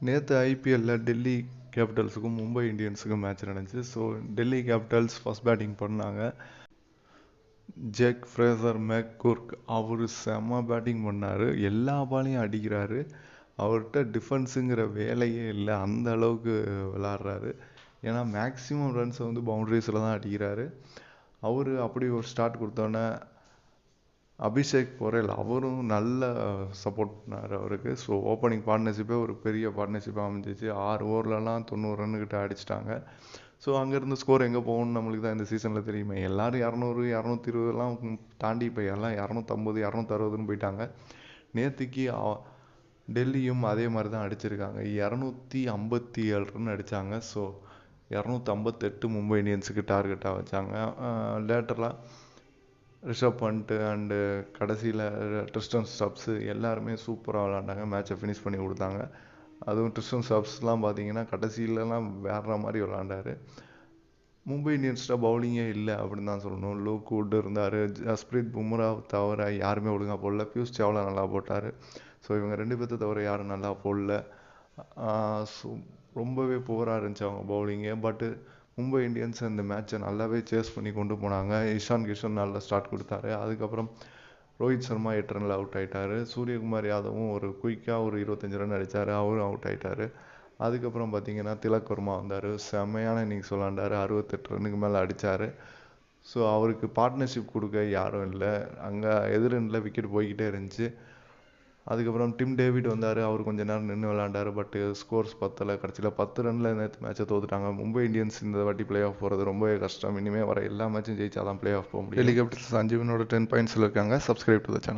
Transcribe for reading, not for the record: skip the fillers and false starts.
நேற்று ஐபிஎல்லில் டெல்லி கேபிட்டல்ஸுக்கும் மும்பை இந்தியன்ஸுக்கும் மேட்ச் நடந்துச்சு. So Delhi Capitals first batting பண்ணாங்க. ஜேக் ஃப்ரேசர் மேக்குர்க் அவர் செம்ம பேட்டிங் பண்ணார். எல்லா பாலையும் அடிக்கிறாரு. அவர்கிட்ட டிஃபென்ஸுங்கிற வேலையே இல்லை, அந்த அளவுக்கு விளாட்றாரு. ஏன்னா மேக்ஸிமம் ரன்ஸை வந்து பவுண்ட்ரிஸில் தான் அடிக்கிறாரு. அவர் அப்படி ஒரு ஸ்டார்ட் கொடுத்தோன்னே அபிஷேக் பொரேல் அவரும் நல்ல சப்போர்ட் பண்ணார் அவருக்கு. ஸோ ஓப்பனிங் பார்ட்னர்ஷிப்பே ஒரு பெரிய பார்ட்னர்ஷிப்பாக அமைஞ்சிச்சு. 6 ஓவர்லலாம் 90 ரன்னுக்கிட்ட அடிச்சிட்டாங்க. ஸோ அங்கேருந்து ஸ்கோர் எங்கே போகணும்னு நம்மளுக்கு தான் இந்த சீசனில் தெரியுமே. எல்லோரும் 200 220 தாண்டி இப்போ எல்லாம் 250 260ன்னு போயிட்டாங்க. நேற்றுக்கு டெல்லியும் அதே மாதிரி தான் அடிச்சிருக்காங்க. 257 ரன் அடித்தாங்க. ஸோ 258 மும்பை இந்தியன்ஸுக்கு டார்கெட்டாக வச்சாங்க. லேட்டராக ரிஷப் பண்ட் அண்டு கடைசியில் ட்ரிஸ்டன் ஸ்டப்ஸு எல்லாருமே சூப்பராக விளாண்டாங்க. மேட்சை ஃபினிஷ் பண்ணி கொடுத்தாங்க. அதுவும் ட்ரிஸ்டன் ஸ்டப்ஸ்லாம் பார்த்தீங்கன்னா கடைசியிலலாம் வேற மாதிரி விளாண்டாரு. மும்பை இந்தியன்ஸ்ட பவுலிங்கே இல்லை அப்படின்னு தான் சொல்லணும். லூக் வுட் இருந்தார். ஜஸ்பிரீத் பும்ரா தவிர யாருமே ஒழுங்காக போடல. பியூஷ் சாவ்லா நல்லா போட்டார். ஸோ இவங்க 2 பேர்த்த தவிர யாரும் நல்லா போடல. ஸோ ரொம்பவே புவராக இருந்துச்சு அவங்க பவுலிங்கே. பட்டு மும்பை இந்தியன்ஸ் இந்த மேட்சை நல்லாவே சேஸ் பண்ணி கொண்டு போனாங்க. இஷான் கிஷன் நல்லா ஸ்டார்ட் கொடுத்தாரு. அதுக்கப்புறம் ரோஹித் சர்மா 8 ரனில் அவுட் ஆகிட்டார். சூரியகுமார் யாதவும் ஒரு குயிக்காக ஒரு 25 ரன் அடித்தார். அவரும் அவுட் ஆகிட்டார். அதுக்கப்புறம் பார்த்தீங்கன்னா திலக் வர்மா வந்தார். செம்மையான இன்னிங்ஸ் விளாண்டார். 68 ரன்னுக்கு மேலே அடித்தார். ஸோ அவருக்கு பார்ட்னர்ஷிப் கொடுக்க யாரும் இல்லை. அங்கே எதிரில் விக்கெட் போய்கிட்டே இருந்துச்சு. அதுக்கப்புறம் டிம் டேவிட் வந்தார். அவர் கொஞ்சம் நேரம் நின்று விளாண்டார். பட்டு ஸ்கோர்ஸ் பத்தலை. கடைசியில் 10 ரனில் நேற்று மேட்சை தோத்துட்டாங்க. மும்பை இந்தியன்ஸ் இந்த வாட்டி பிளே ஆஃப் போகிறது ரொம்பவே கஷ்டம். இனிமேல் வர எல்லா மேட்சும் ஜெயிச்சா தான் பிளே ஆஃப் போக முடியும். டெல்லி கேபிட்டல்ஸ் 5 வினோட 10 பாயிண்ட்ஸில் இருக்காங்க. Subscribe to the channel.